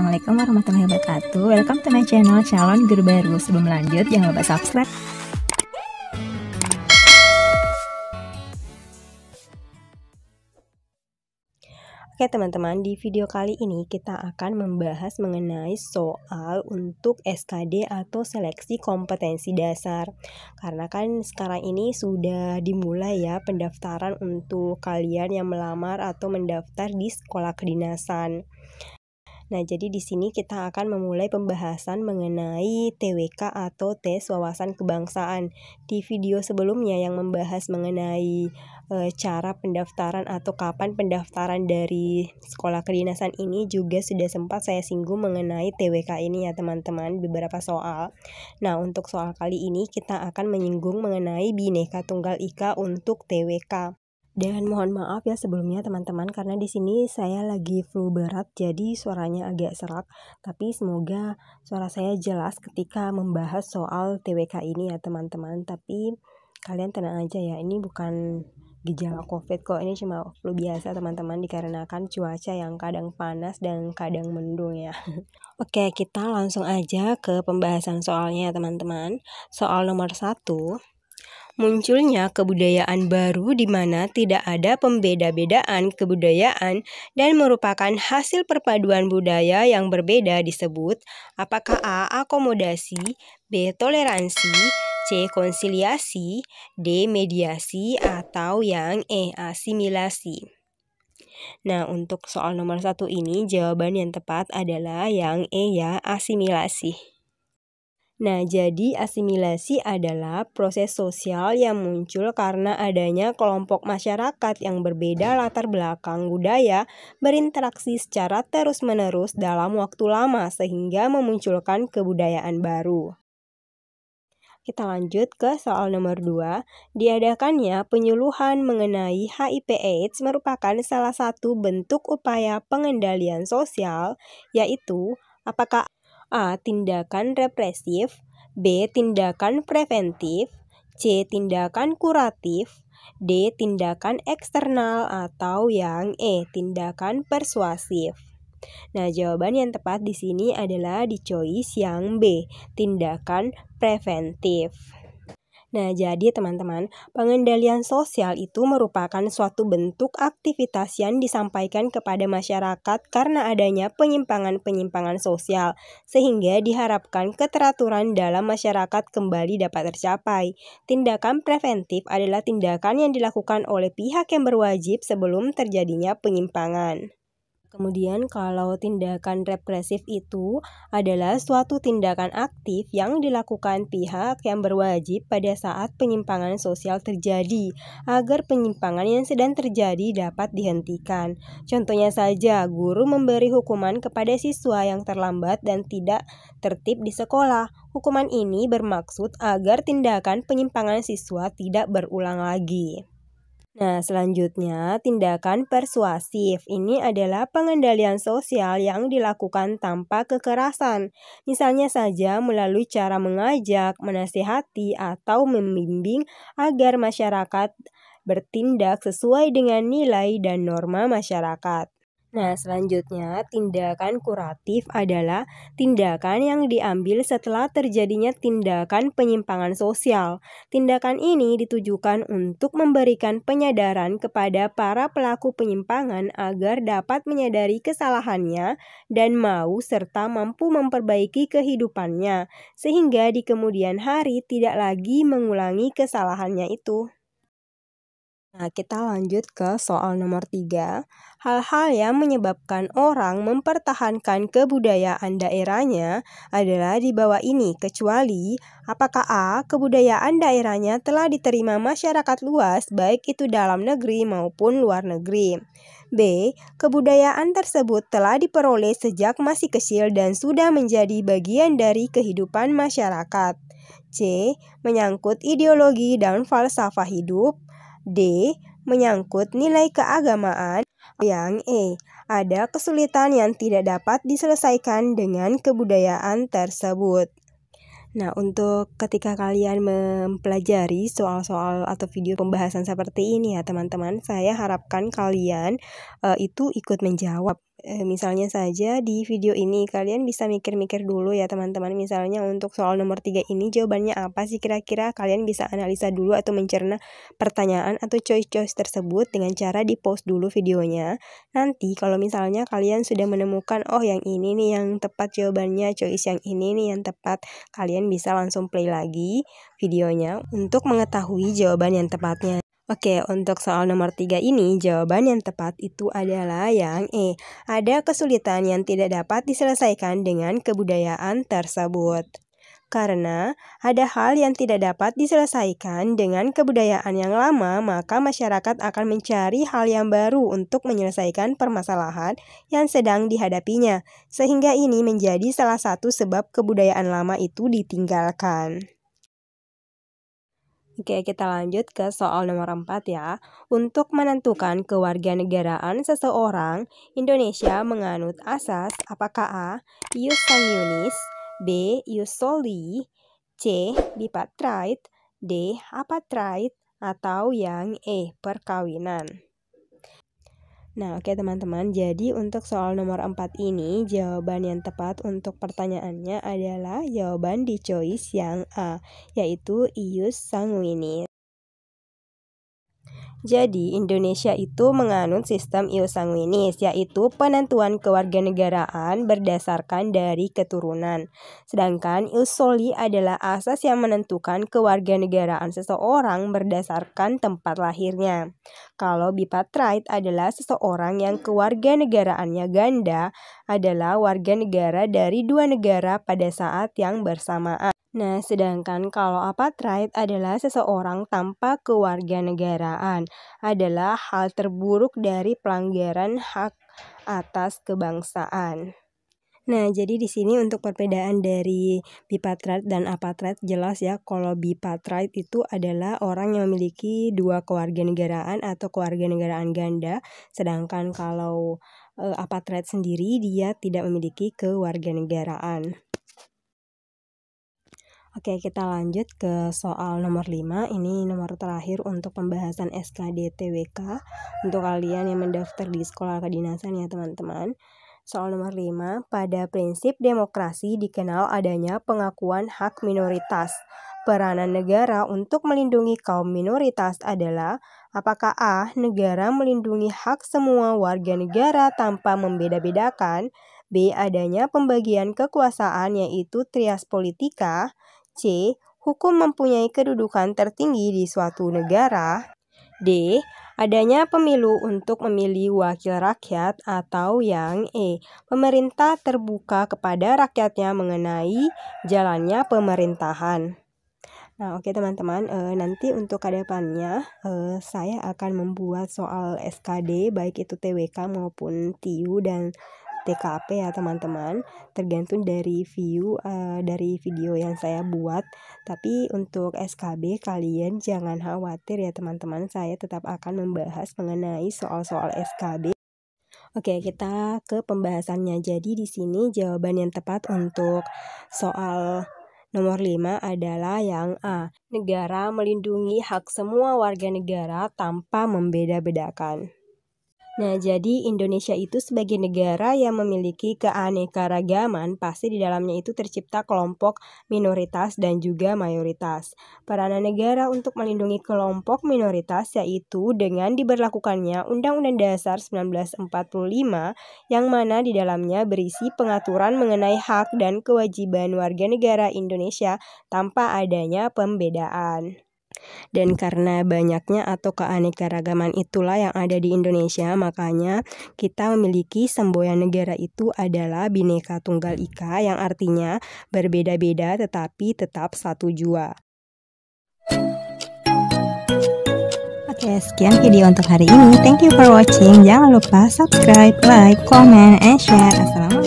Assalamualaikum warahmatullahi wabarakatuh. Welcome to my channel calon guru baru. Sebelum lanjut jangan lupa subscribe. Oke teman-teman, di video kali ini kita akan membahas mengenai soal untuk SKD atau seleksi kompetensi dasar. Karena kan sekarang ini sudah dimulai ya pendaftaran untuk kalian yang melamar atau mendaftar di sekolah kedinasan. Nah, jadi di sini kita akan memulai pembahasan mengenai TWK atau tes wawasan kebangsaan. Di video sebelumnya yang membahas mengenai cara pendaftaran atau kapan pendaftaran dari sekolah kedinasan ini juga sudah sempat saya singgung mengenai TWK ini ya teman-teman, beberapa soal. Nah, untuk soal kali ini kita akan menyinggung mengenai Bhinneka Tunggal Ika untuk TWK. Dan mohon maaf ya sebelumnya teman-teman karena di sini saya lagi flu berat jadi suaranya agak serak, tapi semoga suara saya jelas ketika membahas soal TWK ini ya teman-teman. Tapi kalian tenang aja ya, ini bukan gejala COVID kok, ini cuma flu biasa teman-teman dikarenakan cuaca yang kadang panas dan kadang mendung ya. Oke, kita langsung aja ke pembahasan soalnya teman-teman. Soal nomor 1. Munculnya kebudayaan baru di mana tidak ada pembeda-bedaan kebudayaan dan merupakan hasil perpaduan budaya yang berbeda disebut apakah A. Akomodasi, B. Toleransi, C. Konsiliasi, D. Mediasi, atau yang E. Asimilasi. Nah, untuk soal nomor 1 ini jawaban yang tepat adalah yang E ya, asimilasi. Nah, jadi asimilasi adalah proses sosial yang muncul karena adanya kelompok masyarakat yang berbeda latar belakang budaya berinteraksi secara terus-menerus dalam waktu lama sehingga memunculkan kebudayaan baru. Kita lanjut ke soal nomor 2. Diadakannya penyuluhan mengenai HIV/AIDS merupakan salah satu bentuk upaya pengendalian sosial, yaitu apakah A. Tindakan represif, B. Tindakan preventif, C. Tindakan kuratif, D. Tindakan eksternal, atau yang E. Tindakan persuasif. Nah, jawaban yang tepat di sini adalah di choice yang B, tindakan preventif. Nah, jadi teman-teman, pengendalian sosial itu merupakan suatu bentuk aktivitas yang disampaikan kepada masyarakat karena adanya penyimpangan-penyimpangan sosial, sehingga diharapkan keteraturan dalam masyarakat kembali dapat tercapai. Tindakan preventif adalah tindakan yang dilakukan oleh pihak yang berwajib sebelum terjadinya penyimpangan. Kemudian kalau tindakan represif itu adalah suatu tindakan aktif yang dilakukan pihak yang berwajib pada saat penyimpangan sosial terjadi agar penyimpangan yang sedang terjadi dapat dihentikan. Contohnya saja, guru memberi hukuman kepada siswa yang terlambat dan tidak tertib di sekolah. Hukuman ini bermaksud agar tindakan penyimpangan siswa tidak berulang lagi. Nah, selanjutnya tindakan persuasif. Ini adalah pengendalian sosial yang dilakukan tanpa kekerasan. Misalnya saja melalui cara mengajak, menasihati, atau membimbing agar masyarakat bertindak sesuai dengan nilai dan norma masyarakat. Nah, selanjutnya tindakan kuratif adalah tindakan yang diambil setelah terjadinya tindakan penyimpangan sosial. Tindakan ini ditujukan untuk memberikan penyadaran kepada para pelaku penyimpangan agar dapat menyadari kesalahannya dan mau serta mampu memperbaiki kehidupannya, sehingga di kemudian hari tidak lagi mengulangi kesalahannya itu. Nah, kita lanjut ke soal nomor 3. Hal-hal yang menyebabkan orang mempertahankan kebudayaan daerahnya adalah di bawah ini, kecuali apakah A. Kebudayaan daerahnya telah diterima masyarakat luas, baik itu dalam negeri maupun luar negeri. B. Kebudayaan tersebut telah diperoleh sejak masih kecil dan sudah menjadi bagian dari kehidupan masyarakat. C. Menyangkut ideologi dan falsafah hidup. D. Menyangkut nilai keagamaan. Yang E. Ada kesulitan yang tidak dapat diselesaikan dengan kebudayaan tersebut. Nah, untuk ketika kalian mempelajari soal-soal atau video pembahasan seperti ini ya teman-teman, saya harapkan kalian itu ikut menjawab. Misalnya saja di video ini kalian bisa mikir-mikir dulu ya teman-teman. Misalnya untuk soal nomor 3 ini jawabannya apa sih kira-kira? Kalian bisa analisa dulu atau mencerna pertanyaan atau choice-choice tersebut dengan cara di-pause dulu videonya. Nanti kalau misalnya kalian sudah menemukan, oh yang ini nih yang tepat jawabannya, choice yang ini nih yang tepat, kalian bisa langsung play lagi videonya untuk mengetahui jawaban yang tepatnya. Oke, untuk soal nomor 3 ini, jawaban yang tepat itu adalah yang E. Ada kesulitan yang tidak dapat diselesaikan dengan kebudayaan tersebut. Karena ada hal yang tidak dapat diselesaikan dengan kebudayaan yang lama, maka masyarakat akan mencari hal yang baru untuk menyelesaikan permasalahan yang sedang dihadapinya. Sehingga ini menjadi salah satu sebab kebudayaan lama itu ditinggalkan. Oke, kita lanjut ke soal nomor 4 ya. Untuk menentukan kewarganegaraan seseorang, Indonesia menganut asas apakah A. Ius sanguinis, B. Ius soli, C. Bipartite, D. Apartheid, atau yang E. Perkawinan. Nah, oke teman-teman, jadi untuk soal nomor 4 ini, jawaban yang tepat untuk pertanyaannya adalah jawaban di choice yang A, yaitu ius sanguinis. Jadi, Indonesia itu menganut sistem ius sanguinis, yaitu penentuan kewarganegaraan berdasarkan dari keturunan. Sedangkan ius soli adalah asas yang menentukan kewarganegaraan seseorang berdasarkan tempat lahirnya. Kalau bipartite adalah seseorang yang kewarganegaraannya ganda, adalah warga negara dari dua negara pada saat yang bersamaan. Nah, sedangkan kalau apartheid adalah seseorang tanpa kewarganegaraan, adalah hal terburuk dari pelanggaran hak atas kebangsaan. Nah, jadi di sini untuk perbedaan dari bipartite dan apartheid jelas ya, kalau bipartite itu adalah orang yang memiliki dua kewarganegaraan atau kewarganegaraan ganda, sedangkan kalau apartheid sendiri dia tidak memiliki kewarganegaraan. Oke, kita lanjut ke soal nomor 5. Ini nomor terakhir untuk pembahasan SKD TWK untuk kalian yang mendaftar di sekolah kedinasan ya teman-teman. Soal nomor 5, pada prinsip demokrasi dikenal adanya pengakuan hak minoritas. Peranan negara untuk melindungi kaum minoritas adalah apakah A. Negara melindungi hak semua warga negara tanpa membeda-bedakan, B. Adanya pembagian kekuasaan yaitu trias politika, C. Hukum mempunyai kedudukan tertinggi di suatu negara, D. Adanya pemilu untuk memilih wakil rakyat, atau yang E. Pemerintah terbuka kepada rakyatnya mengenai jalannya pemerintahan. Nah, oke teman-teman, nanti untuk kedepannya saya akan membuat soal SKD baik itu TWK maupun TIU dan TKP ya teman-teman, tergantung dari dari video yang saya buat. Tapi untuk SKB kalian jangan khawatir ya teman-teman, saya tetap akan membahas mengenai soal-soal SKB. Oke, kita ke pembahasannya. Jadi di sini jawaban yang tepat untuk soal nomor 5 adalah yang A. Negara melindungi hak semua warga negara tanpa membeda-bedakan. Nah, jadi Indonesia itu sebagai negara yang memiliki keanekaragaman, pasti di dalamnya itu tercipta kelompok minoritas dan juga mayoritas. Peranan negara untuk melindungi kelompok minoritas yaitu dengan diberlakukannya Undang-Undang Dasar 1945 yang mana di dalamnya berisi pengaturan mengenai hak dan kewajiban warga negara Indonesia tanpa adanya pembedaan. Dan karena banyaknya atau keanekaragaman itulah yang ada di Indonesia, makanya kita memiliki semboyan negara itu adalah Bhinneka Tunggal Ika, yang artinya berbeda-beda tetapi tetap satu jua. Oke, sekian video untuk hari ini. Thank you for watching. Jangan lupa subscribe, like, comment, and share. Assalamualaikum.